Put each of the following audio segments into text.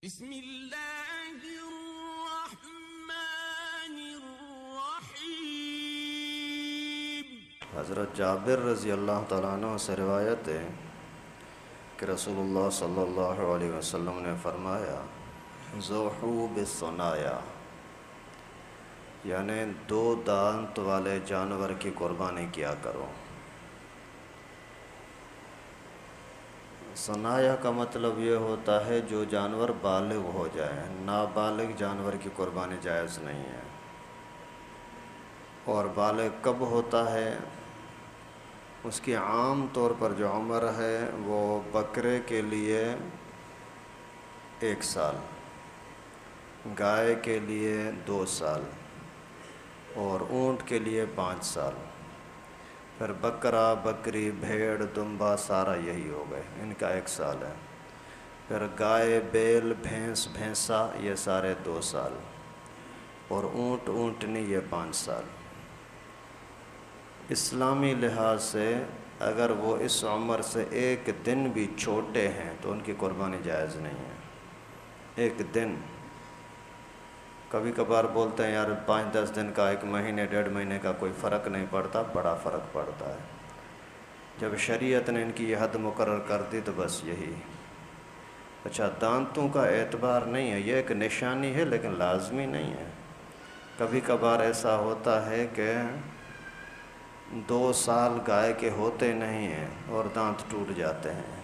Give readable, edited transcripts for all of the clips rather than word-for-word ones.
بسم اللہ الرحمن الرحیم۔ حضرت جابر رضی اللہ تعالیٰ عنہ سے روایت ہے کہ رسول اللہ صلی اللہ علیہ وسلم نے فرمایا ذوحوا بالصنایا، یعنی دو دانت والے جانور کی قربانی کیا کرو۔ صنایا کا مطلب یہ ہوتا ہے جو جانور بالغ ہو جائے، نابالغ جانور کی قربانی جائز نہیں ہے۔ اور بالغ کب ہوتا ہے؟ اس کی عام طور پر جو عمر ہے وہ بکرے کے لیے 1 سال، گائے کے لیے 2 سال اور اونٹ کے لیے 5 سال، پھر بکرا، بکری، بھیڑ، دمبا سارا یہی ہو گئے، ان کا 1 سال ہے۔ پھر گائے، بیل، بھینس، بھینسا یہ سارے 2 سال، اور اونٹ، اونٹنی یہ 5 سال۔ اسلامی لحاظ سے اگر وہ اس عمر سے 1 دن بھی چھوٹے ہیں تو ان کی قربانی جائز نہیں ہے۔ 1 دن، کبھی کبھار بولتے ہیں یار 5-10 دن کا، 1 مہینے 1.5 مہینے کا کوئی فرق نہیں پڑتا، بڑا فرق پڑتا ہے۔ جب شریعت نے ان کی یہ حد مقرر کر دی تو بس یہی۔ اچھا، دانتوں کا اعتبار نہیں ہے، یہ ایک نشانی ہے لیکن لازمی نہیں ہے۔ کبھی کبھار ایسا ہوتا ہے کہ 2 سال گائے کے ہوتے نہیں ہیں اور دانت ٹوٹ جاتے ہیں،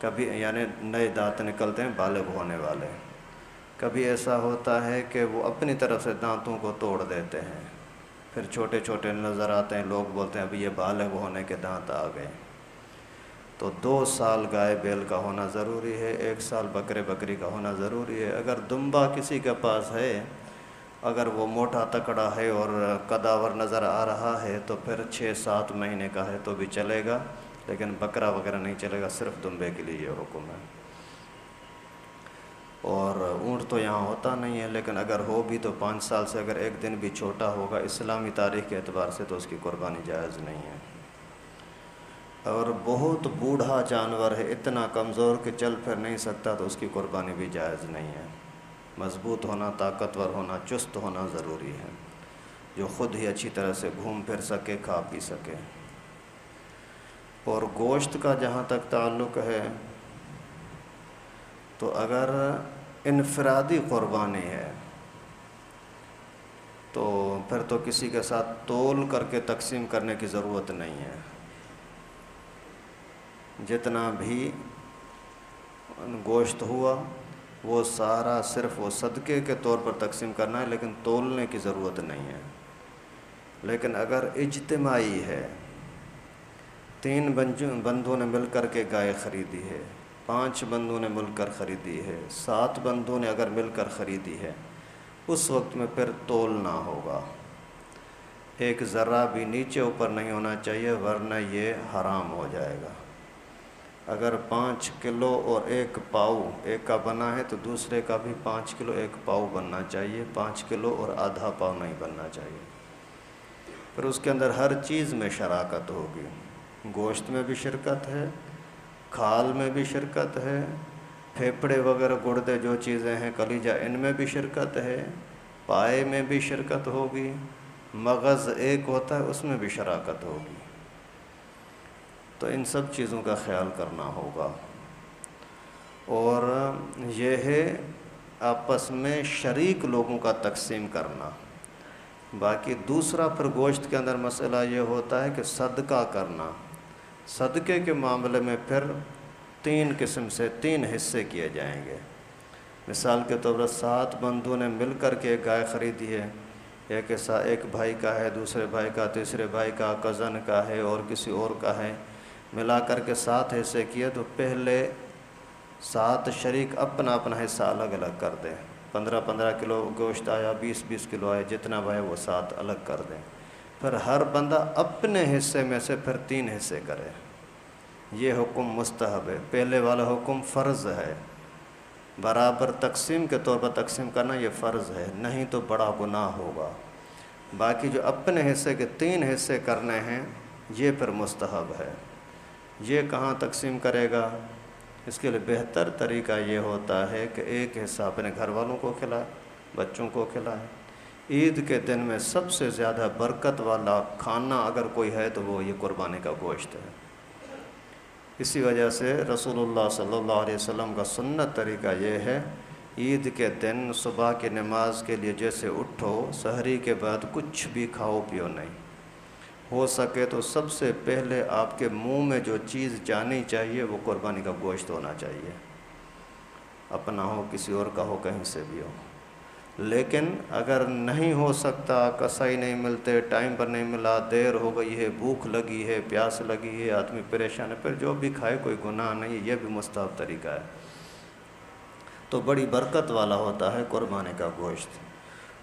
کبھی یعنی نئے دانت نکلتے ہیں بالغ ہونے والے۔ کبھی ایسا ہوتا ہے کہ وہ اپنی طرف سے دانتوں کو توڑ دیتے ہیں، پھر چھوٹے چھوٹے نظر آتے ہیں، لوگ بولتے ہیں ابھی یہ بالغ ہونے کے دانت آ گئے۔ تو 2 سال گائے بیل کا ہونا ضروری ہے، 1 سال بکرے بکری کا ہونا ضروری ہے۔ اگر دمبا کسی کے پاس ہے، اگر وہ موٹا تکڑا ہے اور قداور نظر آ رہا ہے تو پھر 6-7 مہینے کا ہے تو بھی چلے گا، لیکن بکرا وغیرہ نہیں چلے گا، صرف دمبے کے لیے یہ حکم ہے۔ اور اونٹ تو یہاں ہوتا نہیں ہے، لیکن اگر ہو بھی تو 5 سال سے اگر 1 دن بھی چھوٹا ہوگا اسلامی تاریخ کے اعتبار سے تو اس کی قربانی جائز نہیں ہے۔ اور بہت بوڑھا جانور ہے، اتنا کمزور کہ چل پھر نہیں سکتا تو اس کی قربانی بھی جائز نہیں ہے۔ مضبوط ہونا، طاقتور ہونا، چست ہونا ضروری ہے، جو خود ہی اچھی طرح سے گھوم پھر سکے، کھا پی سکے۔ اور گوشت کا جہاں تک تعلق ہے تو اگر انفرادی قربانی ہے تو پھر تو کسی کے ساتھ تول کر کے تقسیم کرنے کی ضرورت نہیں ہے۔ جتنا بھی گوشت ہوا وہ سارا صرف وہ صدقے کے طور پر تقسیم کرنا ہے، لیکن تولنے کی ضرورت نہیں ہے۔ لیکن اگر اجتماعی ہے، 3 بندوں نے مل کر کے گائے خریدی ہے، 5 بندوں نے مل کر خریدی ہے، 7 بندوں نے اگر مل کر خریدی ہے، اس وقت میں پھر تولنا ہوگا۔ 1 ذرہ بھی نیچے اوپر نہیں ہونا چاہیے ورنہ یہ حرام ہو جائے گا۔ اگر 5 کلو اور 1 پاؤ ایک کا بنا ہے تو دوسرے کا بھی 5 کلو 1 پاؤ بننا چاہیے، 5 کلو اور آدھا پاؤ نہیں بننا چاہیے۔ پھر اس کے اندر ہر چیز میں شراکت ہوگی، گوشت میں بھی شرکت ہے، کھال میں بھی شرکت ہے، پھیپھڑے وغیرہ گردے جو چیزیں ہیں، کلیجہ، ان میں بھی شرکت ہے، پائے میں بھی شرکت ہوگی، مغز ایک ہوتا ہے اس میں بھی شراکت ہوگی۔ تو ان سب چیزوں کا خیال کرنا ہوگا۔ اور یہ ہے آپس میں شریک لوگوں کا تقسیم کرنا۔ باقی دوسرا پھر گوشت کے اندر مسئلہ یہ ہوتا ہے کہ صدقہ کرنا۔ صدقے کے معاملے میں پھر 3 قسم سے 3 حصے کیے جائیں گے۔ مثال کے طور پر 7 بندوں نے مل کر کے ایک گائے خریدی ہے، ایک بھائی کا ہے، دوسرے بھائی کا، تیسرے بھائی کا، کزن کا ہے اور کسی اور کا ہے، ملا کر کے 7 حصے کیے تو پہلے 7 شریک اپنا اپنا حصہ الگ الگ کر دیں۔ 15-15 کلو گوشت آیا، 20-20 کلو آیا، جتنا بھائی وہ 7 الگ کر دیں۔ پھر ہر بندہ اپنے حصے میں سے پھر 3 حصے کرے۔ یہ حکم مستحب ہے، پہلے والا حکم فرض ہے۔ برابر تقسیم کے طور پر تقسیم کرنا یہ فرض ہے، نہیں تو بڑا گناہ ہوگا۔ باقی جو اپنے حصے کے 3 حصے کرنے ہیں یہ پھر مستحب ہے۔ یہ کہاں تقسیم کرے گا؟ اس کے لیے بہتر طریقہ یہ ہوتا ہے کہ ایک حصہ اپنے گھر والوں کو کھلائے، بچوں کو کھلائے۔ عید کے دن میں سب سے زیادہ برکت والا کھانا اگر کوئی ہے تو وہ یہ قربانی کا گوشت ہے۔ اسی وجہ سے رسول اللہ صلی اللہ علیہ وسلم کا سنت طریقہ یہ ہے، عید کے دن صبح کی نماز کے لیے جیسے اٹھو، سحری کے بعد کچھ بھی کھاؤ پیو نہیں، ہو سکے تو سب سے پہلے آپ کے منہ میں جو چیز جانی چاہیے وہ قربانی کا گوشت ہونا چاہیے، اپنا ہو کسی اور کا ہو کہیں سے بھی ہو۔ لیکن اگر نہیں ہو سکتا، کسائی نہیں ملتے، ٹائم پر نہیں ملا، دیر ہو گئی ہے، بھوک لگی ہے، پیاس لگی ہے، آدمی پریشان ہے، پھر جو بھی کھائے کوئی گناہ نہیں، یہ بھی مستحب طریقہ ہے۔ تو بڑی برکت والا ہوتا ہے قربانی کا گوشت۔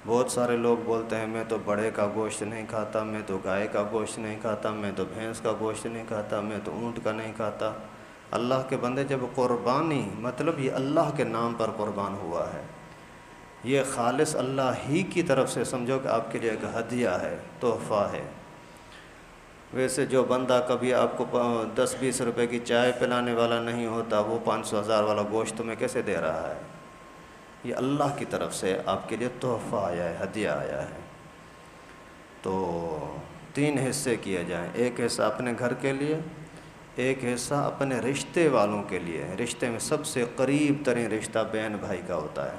بہت سارے لوگ بولتے ہیں میں تو بڑے کا گوشت نہیں کھاتا، میں تو گائے کا گوشت نہیں کھاتا، میں تو بھینس کا گوشت نہیں کھاتا، میں تو اونٹ کا نہیں کھاتا۔ اللہ کے بندے، جب قربانی مطلب یہ اللہ کے نام پر قربان ہوا ہے، یہ خالص اللہ ہی کی طرف سے سمجھو کہ آپ کے لیے ایک ہدیہ ہے، تحفہ ہے۔ ویسے جو بندہ کبھی آپ کو 10-20 روپے کی چائے پلانے والا نہیں ہوتا، وہ 500,000 والا گوشت تمہیں کیسے دے رہا ہے؟ یہ اللہ کی طرف سے آپ کے لیے تحفہ آیا ہے، ہدیہ آیا ہے۔ تو 3 حصے کیے جائیں، ایک حصہ اپنے گھر کے لیے، ایک حصہ اپنے رشتے والوں کے لیے۔ رشتے میں سب سے قریب ترین رشتہ بہن بھائی کا ہوتا ہے،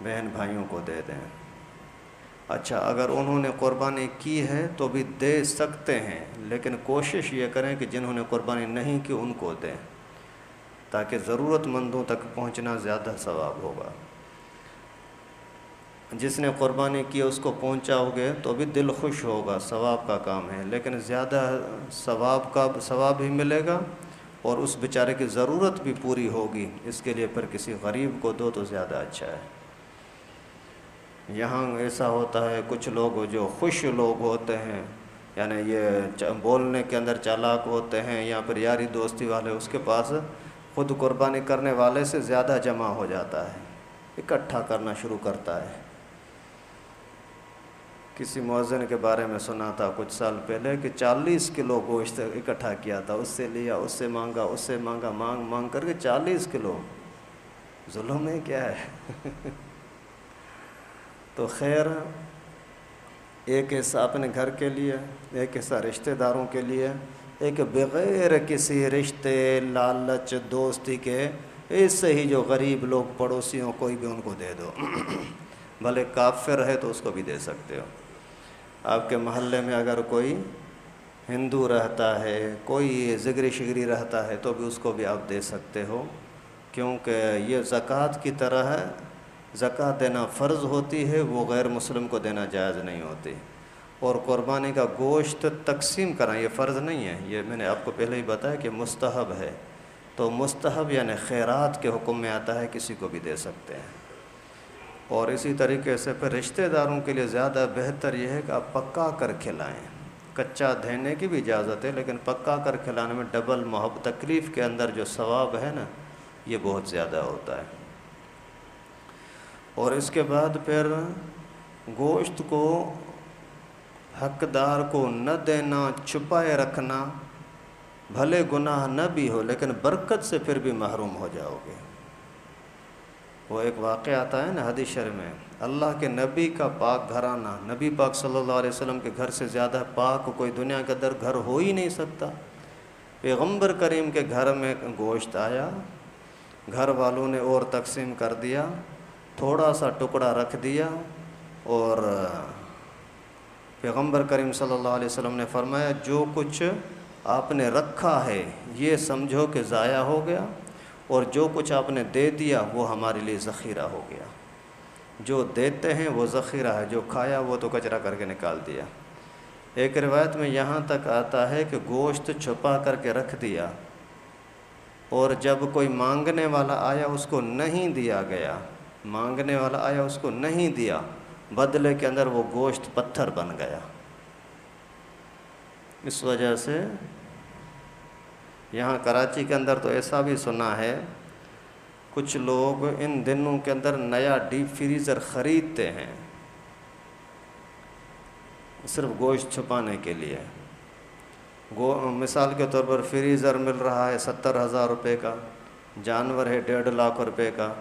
بہن بھائیوں کو دے دیں۔ اچھا، اگر انہوں نے قربانی کی ہے تو بھی دے سکتے ہیں، لیکن کوشش یہ کریں کہ جنہوں نے قربانی نہیں کی ان کو دیں، تاکہ ضرورت مندوں تک پہنچنا زیادہ ثواب ہوگا۔ جس نے قربانی کی اس کو پہنچاؤ گے تو بھی دل خوش ہوگا، ثواب کا کام ہے، لیکن زیادہ ثواب ہی ملے گا اور اس بیچارے کی ضرورت بھی پوری ہوگی۔ اس کے لیے پھر کسی غریب کو دو تو زیادہ اچھا ہے۔ یہاں ایسا ہوتا ہے، کچھ لوگ جو خوش لوگ ہوتے ہیں، یعنی یہ بولنے کے اندر چالاک ہوتے ہیں یا پھر یاری دوستی والے، اس کے پاس خود قربانی کرنے والے سے زیادہ جمع ہو جاتا ہے، اکٹھا کرنا شروع کرتا ہے۔ کسی مؤذن کے بارے میں سنا تھا کچھ سال پہلے کہ 40 کلو گوشت اکٹھا کیا تھا، اس سے لیا، اس سے مانگا، اس سے مانگا، مانگ کر کے 40 کلو۔ ظلم ہے کیا ہے؟ تو خیر، ایک حصہ اپنے گھر کے لیے، ایک حصہ رشتہ داروں کے لیے، ایک بغیر کسی رشتے، لالچ، دوستی کے ایسے ہی جو غریب لوگ پڑوسیوں کوئی بھی ان کو دے دو، بھلے کافر ہے تو اس کو بھی دے سکتے ہو۔ آپ کے محلے میں اگر کوئی ہندو رہتا ہے، کوئی زگری شگری رہتا ہے تو بھی اس کو بھی آپ دے سکتے ہو، کیونکہ یہ زکوٰۃ کی طرح ہے، زکوٰۃ دینا فرض ہوتی ہے، وہ غیر مسلم کو دینا جائز نہیں ہوتی۔ اور قربانی کا گوشت تقسیم کرنا یہ فرض نہیں ہے، یہ میں نے آپ کو پہلے ہی بتایا کہ مستحب ہے۔ تو مستحب یعنی خیرات کے حکم میں آتا ہے، کسی کو بھی دے سکتے ہیں۔ اور اسی طریقے سے پھر رشتہ داروں کے لیے زیادہ بہتر یہ ہے کہ آپ پکا کر کھلائیں۔ کچا دینے کی بھی اجازت ہے، لیکن پکا کر کھلانے میں ڈبل محبت، تکلیف کے اندر جو ثواب ہے نا، یہ بہت زیادہ ہوتا ہے۔ اور اس کے بعد پھر گوشت کو حقدار کو نہ دینا، چھپائے رکھنا، بھلے گناہ نہ بھی ہو لیکن برکت سے پھر بھی محروم ہو جاؤ گے۔ وہ ایک واقعہ آتا ہے نا حدیث شریف میں، اللہ کے نبی کا پاک گھرانہ، نبی پاک صلی اللہ علیہ وسلم کے گھر سے زیادہ پاک کوئی دنیا کے اندر گھر ہو ہی نہیں سکتا۔ پیغمبر کریم کے گھر میں گوشت آیا، گھر والوں نے اور تقسیم کر دیا، تھوڑا سا ٹکڑا رکھ دیا، اور پیغمبر کریم صلی اللہ علیہ وسلم نے فرمایا جو کچھ آپ نے رکھا ہے یہ سمجھو کہ ضائع ہو گیا، اور جو کچھ آپ نے دے دیا وہ ہمارے لیے ذخیرہ ہو گیا۔ جو دیتے ہیں وہ ذخیرہ ہے، جو کھایا وہ تو کچرا کر کے نکال دیا۔ ایک روایت میں یہاں تک آتا ہے کہ گوشت چھپا کر کے رکھ دیا، اور جب کوئی مانگنے والا آیا اس کو نہیں دیا گیا، مانگنے والا آیا اس کو نہیں دیا، بدلے کے اندر وہ گوشت پتھر بن گیا۔ اس وجہ سے یہاں کراچی کے اندر تو ایسا بھی سنا ہے، کچھ لوگ ان دنوں کے اندر نیا ڈیپ فریزر خریدتے ہیں صرف گوشت چھپانے کے لیے۔ مثال کے طور پر فریزر مل رہا ہے 70,000 روپے کا، جانور ہے 1.5 لاکھ کا،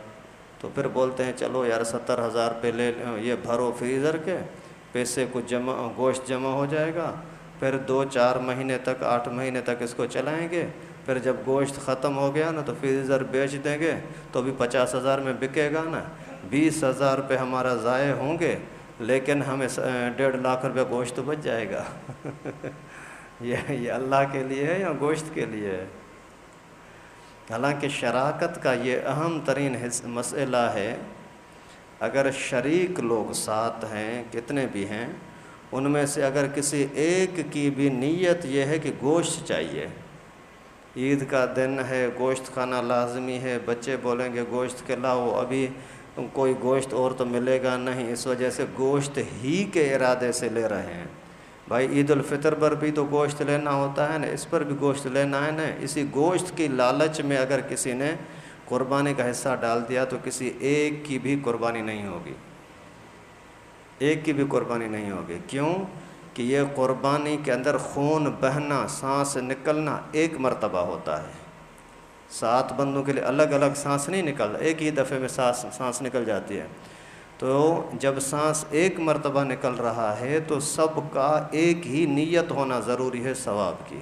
تو پھر بولتے ہیں چلو یار 70,000 روپے لے یہ بھرو فریزر کے، پیسے کچھ گوشت جمع ہو جائے گا، پھر 2-4 مہینے تک 8 مہینے تک اس کو چلائیں گے، پھر جب گوشت ختم ہو گیا نا تو فریزر بیچ دیں گے تو بھی 50,000 میں بکے گا نا، 20,000 روپے ہمارا ضائع ہوں گے، لیکن ہمیں 1.5 لاکھ روپے گوشت تو بچ جائے گا۔ یہ اللہ کے لیے ہے یا گوشت کے لیے ہے؟ حالانکہ شراکت کا یہ اہم ترین مسئلہ ہے۔ اگر شریک لوگ ساتھ ہیں، کتنے بھی ہیں، ان میں سے اگر کسی ایک کی بھی نیت یہ ہے کہ گوشت چاہیے، عید کا دن ہے، گوشت کھانا لازمی ہے، بچے بولیں گے گوشت کے لاؤ، ابھی کوئی گوشت اور تو ملے گا نہیں، اس وجہ سے گوشت ہی کے ارادے سے لے رہے ہیں۔ بھائی عید الفطر پر بھی تو گوشت لینا ہوتا ہے نا، اس پر بھی گوشت لینا ہے نا، اسی گوشت کی لالچ میں اگر کسی نے قربانی کا حصہ ڈال دیا تو کسی ایک کی بھی قربانی نہیں ہوگی، ایک کی بھی قربانی نہیں ہوگی۔ کیوں کہ یہ قربانی کے اندر خون بہنا، سانس نکلنا ایک مرتبہ ہوتا ہے، 7 بندوں کے لیے الگ الگ سانس نہیں نکلتا، ایک ہی دفعے میں سانس نکل جاتی ہے۔ تو جب سانس ایک مرتبہ نکل رہا ہے تو سب کا ایک ہی نیت ہونا ضروری ہے ثواب کی۔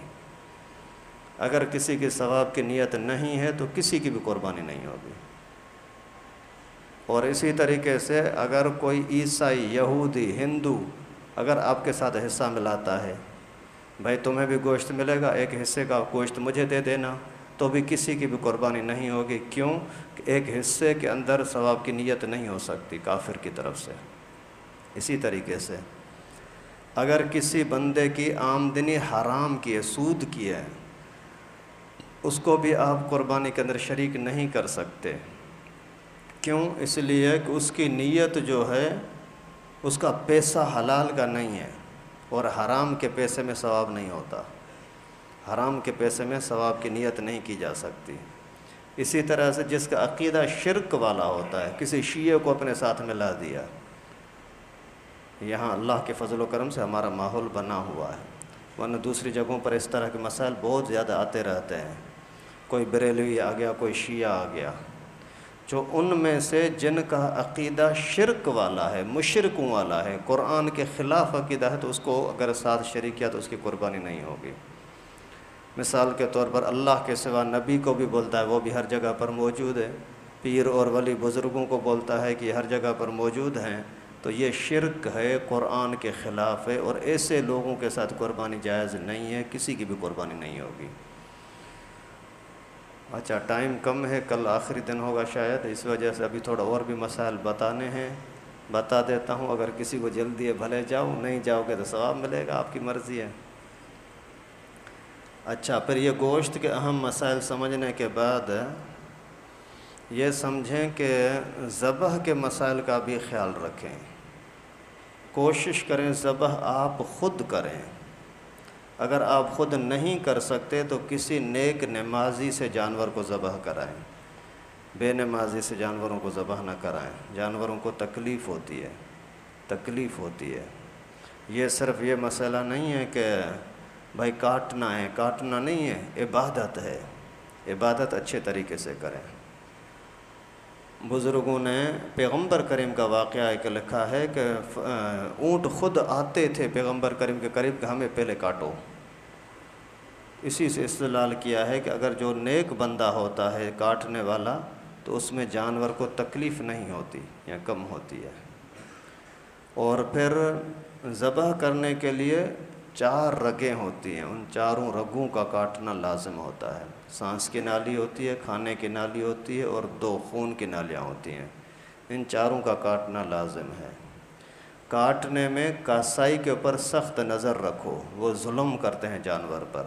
اگر کسی کی ثواب کی نیت نہیں ہے تو کسی کی بھی قربانی نہیں ہوگی۔ اور اسی طریقے سے اگر کوئی عیسائی، یہودی، ہندو اگر آپ کے ساتھ حصہ ملاتا ہے، بھائی تمہیں بھی گوشت ملے گا، ایک حصے کا گوشت مجھے دے دینا، تو بھی کسی کی بھی قربانی نہیں ہوگی۔ کیوں کہ ایک حصے کے اندر ثواب کی نیت نہیں ہو سکتی کافر کی طرف سے۔ اسی طریقے سے اگر کسی بندے کی آمدنی حرام کی ہے، سود کی ہے، اس کو بھی آپ قربانی کے اندر شریک نہیں کر سکتے۔ کیوں؟ اس لیے کہ اس کی نیت جو ہے اس کا پیسہ حلال کا نہیں ہے، اور حرام کے پیسے میں ثواب نہیں ہوتا، حرام کے پیسے میں ثواب کی نیت نہیں کی جا سکتی۔ اسی طرح سے جس کا عقیدہ شرک والا ہوتا ہے، کسی شیعہ کو اپنے ساتھ ملا دیا، یہاں اللہ کے فضل و کرم سے ہمارا ماحول بنا ہوا ہے، ورنہ دوسری جگہوں پر اس طرح کے مسائل بہت زیادہ آتے رہتے ہیں، کوئی بریلوی آ گیا، کوئی شیعہ آ گیا، جو ان میں سے جن کا عقیدہ شرک والا ہے، مشرکوں والا ہے، قرآن کے خلاف عقیدہ ہے، تو اس کو اگر ساتھ شریک کیا تو اس کی قربانی نہیں ہوگی۔ مثال کے طور پر اللہ کے سوا نبی کو بھی بولتا ہے، وہ بھی ہر جگہ پر موجود ہے، پیر اور ولی بزرگوں کو بولتا ہے کہ یہ ہر جگہ پر موجود ہیں، تو یہ شرک ہے، قرآن کے خلاف ہے، اور ایسے لوگوں کے ساتھ قربانی جائز نہیں ہے، کسی کی بھی قربانی نہیں ہوگی۔ اچھا، ٹائم کم ہے، کل آخری دن ہوگا شاید، اس وجہ سے ابھی تھوڑا اور بھی مسائل بتانے ہیں، بتا دیتا ہوں۔ اگر کسی کو جلدی ہے بھلے جاؤ، نہیں جاؤ گے تو ثواب ملے گا، آپ کی مرضی ہے۔ اچھا، پھر یہ گوشت کے اہم مسائل سمجھنے کے بعد یہ سمجھیں کہ ذبح کے مسائل کا بھی خیال رکھیں، کوشش کریں ذبح آپ خود کریں۔ اگر آپ خود نہیں کر سکتے تو کسی نیک نمازی سے جانور کو ذبح کرائیں، بے نمازی سے جانوروں کو ذبح نہ کرائیں، جانوروں کو تکلیف ہوتی ہے، تکلیف ہوتی ہے۔ یہ صرف یہ مسئلہ نہیں ہے کہ بھائی کاٹنا ہے، کاٹنا نہیں ہے، عبادت ہے، عبادت اچھے طریقے سے کریں۔ بزرگوں نے پیغمبر کریم کا واقعہ ایک لکھا ہے کہ اونٹ خود آتے تھے پیغمبر کریم کے قریب کہ ہمیں پہلے کاٹو۔ اسی سے استدلال کیا ہے کہ اگر جو نیک بندہ ہوتا ہے کاٹنے والا تو اس میں جانور کو تکلیف نہیں ہوتی یا کم ہوتی ہے۔ اور پھر ذبح کرنے کے لیے 4 رگیں ہوتی ہیں، ان چاروں رگوں کا کاٹنا لازم ہوتا ہے۔ سانس کی نالی ہوتی ہے، کھانے کی نالی ہوتی ہے، اور 2 خون کی نالیاں ہوتی ہیں، ان چاروں کا کاٹنا لازم ہے۔ کاٹنے میں کاسائی کے اوپر سخت نظر رکھو، وہ ظلم کرتے ہیں جانور پر۔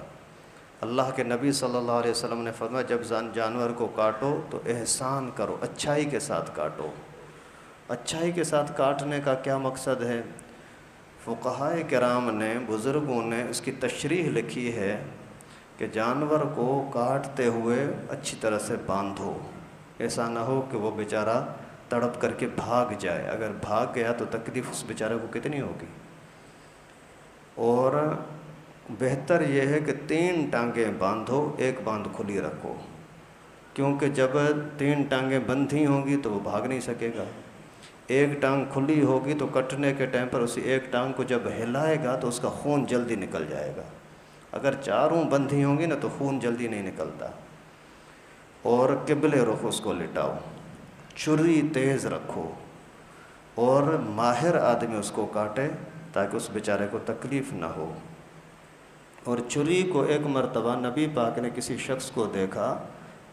اللہ کے نبی صلی اللہ علیہ وسلم نے فرمایا جب جانور کو کاٹو تو احسان کرو، اچھائی کے ساتھ کاٹو۔ اچھائی کے ساتھ کاٹنے کا کیا مقصد ہے؟ فقہائے کرام نے، بزرگوں نے اس کی تشریح لکھی ہے کہ جانور کو کاٹتے ہوئے اچھی طرح سے باندھو، ایسا نہ ہو کہ وہ بیچارہ تڑپ کر کے بھاگ جائے، اگر بھاگ گیا تو تکلیف اس بیچارے کو کتنی ہوگی۔ اور بہتر یہ ہے کہ 3 ٹانگیں باندھو، ایک باندھ کھلی رکھو، کیونکہ جب 3 ٹانگیں بندھی ہوں گی تو وہ بھاگ نہیں سکے گا۔ ایک ٹانگ کھلی ہوگی تو کٹنے کے ٹائم پر اسی ایک ٹانگ کو جب ہلائے گا تو اس کا خون جلدی نکل جائے گا۔ اگر چاروں بندھی ہوں گی نا تو خون جلدی نہیں نکلتا۔ اور قبلے رخ اس کو لٹاؤ، چھری تیز رکھو، اور ماہر آدمی اس کو کاٹے تاکہ اس بیچارے کو تکلیف نہ ہو۔ اور چھری کو ایک مرتبہ نبی پاک نے کسی شخص کو دیکھا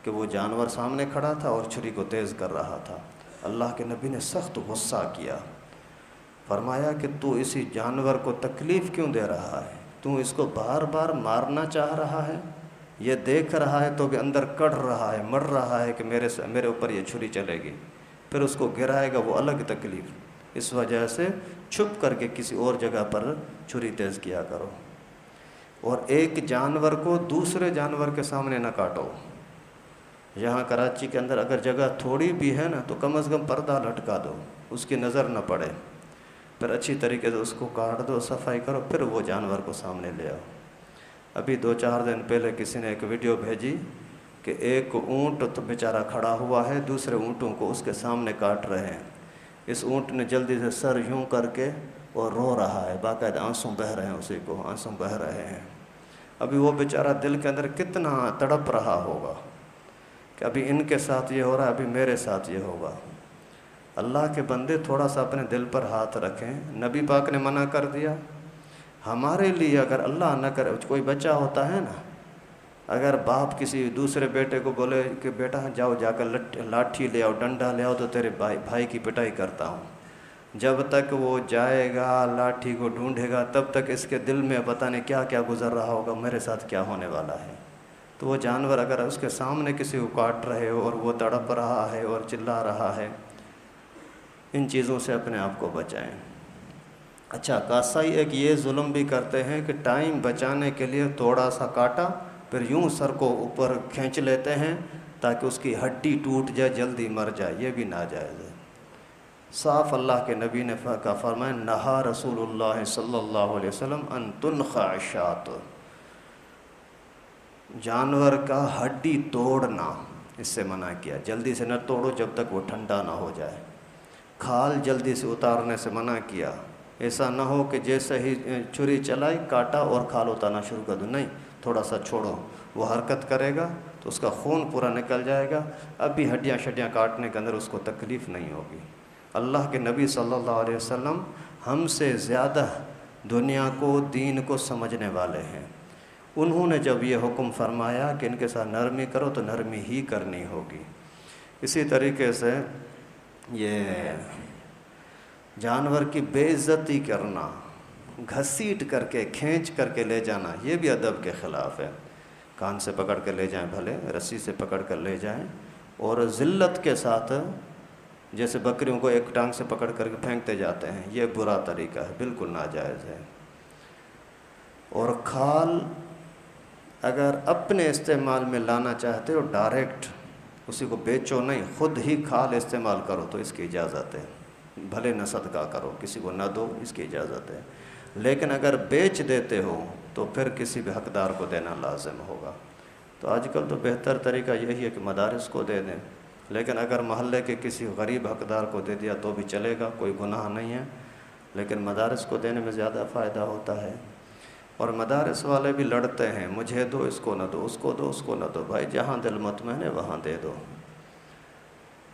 کہ وہ جانور سامنے کھڑا تھا اور چھری کو تیز کر رہا تھا۔ اللہ کے نبی نے سخت غصہ کیا، فرمایا کہ تو اسی جانور کو تکلیف کیوں دے رہا ہے؟ تو اس کو بار بار مارنا چاہ رہا ہے؟ یہ دیکھ رہا ہے تو بھی اندر کڑھ رہا ہے، مر رہا ہے کہ میرے اوپر یہ چھری چلے گی، پھر اس کو گرائے گا، وہ الگ تکلیف۔ اس وجہ سے چھپ کر کے کسی اور جگہ پر چھری تیز کیا کرو، اور ایک جانور کو دوسرے جانور کے سامنے نہ کاٹو۔ یہاں کراچی کے اندر اگر جگہ تھوڑی بھی ہے نا تو کم از کم پردہ لٹکا دو، اس کی نظر نہ پڑے، پھر اچھی طریقے سے اس کو کاٹ دو، صفائی کرو، پھر وہ جانور کو سامنے لے آؤ۔ ابھی 2-4 دن پہلے کسی نے ایک ویڈیو بھیجی کہ ایک اونٹ تو بیچارہ کھڑا ہوا ہے، دوسرے اونٹوں کو اس کے سامنے کاٹ رہے ہیں۔ اس اونٹ نے جلدی سے سر یوں کر کے اور رو رہا ہے، باقاعدہ آنسو بہہ رہے ہیں، اسی کو آنسو بہہ رہے ہیں۔ ابھی وہ بیچارہ دل کے اندر کتنا تڑپ رہا ہوگا کہ ابھی ان کے ساتھ یہ ہو رہا ہے، ابھی میرے ساتھ یہ ہوگا۔ اللہ کے بندے تھوڑا سا اپنے دل پر ہاتھ رکھیں۔ نبی پاک نے منع کر دیا۔ ہمارے لیے اگر اللہ نہ کرے، کوئی بچہ ہوتا ہے نا، اگر باپ کسی دوسرے بیٹے کو بولے کہ بیٹا جاؤ جا کر لاٹھی لے آؤ، ڈنڈا لے آؤ، تو تیرے بھائی کی پٹائی کرتا ہوں، جب تک وہ جائے گا لاٹھی کو ڈھونڈے گا تب تک اس کے دل میں پتہ نہیں کیا کیا گزر رہا ہوگا، میرے ساتھ کیا ہونے والا ہے۔ تو وہ جانور اگر اس کے سامنے کسی کو کاٹ رہے ہو اور وہ تڑپ رہا ہے اور چلا رہا ہے، ان چیزوں سے اپنے آپ کو بچائیں۔ اچھا، قاصائی ایک یہ ظلم بھی کرتے ہیں کہ ٹائم بچانے کے لیے تھوڑا سا کاٹا، پھر یوں سر کو اوپر کھینچ لیتے ہیں تاکہ اس کی ہڈی ٹوٹ جائے، جلدی مر جائے، یہ بھی ناجائز ہے۔ صاف اللہ کے نبی نے فرمایا، نہا رسول اللہ صلی اللہ علیہ وسلم ان تنخع الشاۃ، جانور کا ہڈی توڑنا اس سے منع کیا، جلدی سے نہ توڑو جب تک وہ ٹھنڈا نہ ہو جائے۔ کھال جلدی سے اتارنے سے منع کیا، ایسا نہ ہو کہ جیسے ہی چھری چلائی کاٹا اور کھال اتارنا شروع کر دو، نہیں، تھوڑا سا چھوڑو، وہ حرکت کرے گا تو اس کا خون پورا نکل جائے گا، اب بھی ہڈیاں شڈیاں کاٹنے کے اندر اس کو تکلیف نہیں ہوگی۔ اللہ کے نبی صلی اللہ علیہ وسلم ہم سے زیادہ دنیا کو، دین کو سمجھنے والے ہیں۔ انہوں نے جب یہ حکم فرمایا کہ ان کے ساتھ نرمی کرو تو نرمی ہی کرنی ہوگی۔ اسی طریقے سے یہ جانور کی بے عزتی کرنا، گھسیٹ کر کے کھینچ کر کے لے جانا، یہ بھی ادب کے خلاف ہے۔ کان سے پکڑ کر لے جائیں، بھلے رسی سے پکڑ کر لے جائیں، اور ذلت کے ساتھ جیسے بکریوں کو ایک ٹانگ سے پکڑ کر کے پھینکتے جاتے ہیں، یہ برا طریقہ ہے، بالکل ناجائز ہے۔ اور کھال اگر اپنے استعمال میں لانا چاہتے ہو، ڈائریکٹ اسی کو بیچو نہیں، خود ہی کھال استعمال کرو تو اس کی اجازت ہے، بھلے نہ صدقہ کرو، کسی کو نہ دو، اس کی اجازت ہے۔ لیکن اگر بیچ دیتے ہو تو پھر کسی بھی حقدار کو دینا لازم ہوگا۔ تو آج کل تو بہتر طریقہ یہی ہے کہ مدارس کو دے دیں، لیکن اگر محلے کے کسی غریب حقدار کو دے دیا تو بھی چلے گا، کوئی گناہ نہیں ہے، لیکن مدارس کو دینے میں زیادہ فائدہ ہوتا ہے۔ اور مدارس والے بھی لڑتے ہیں، مجھے دو، اس کو نہ دو، اس کو دو، اس کو نہ دو۔ بھائی جہاں دل مطمئن ہے وہاں دے دو،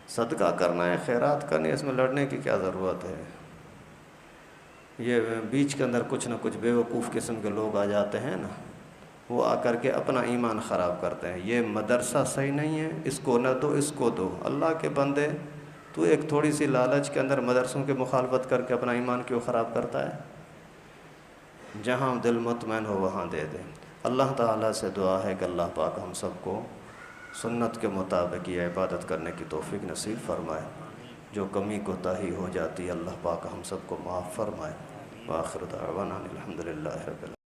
صدقہ کرنا ہے، خیرات کرنی ہے، اس میں لڑنے کی کیا ضرورت ہے؟ یہ بیچ کے اندر کچھ نہ کچھ بیوقوف قسم کے لوگ آ جاتے ہیں نا، وہ آ کر کے اپنا ایمان خراب کرتے ہیں۔ یہ مدرسہ صحیح نہیں ہے، اس کو نہ دو، اس کو دو۔ اللہ کے بندے، تو ایک تھوڑی سی لالچ کے اندر مدرسوں کی مخالفت کر کے اپنا ایمان کیوں خراب کرتا ہے؟ جہاں دل مطمئن ہو وہاں دے دیں۔ اللہ تعالیٰ سے دعا ہے کہ اللہ پاک ہم سب کو سنت کے مطابق یہ عبادت کرنے کی توفیق نصیب فرمائے، جو کمی کوتاہی ہو جاتی ہے اللہ پاک ہم سب کو معاف فرمائے۔ وآخر دعوانا الحمدللہ رب العالمین۔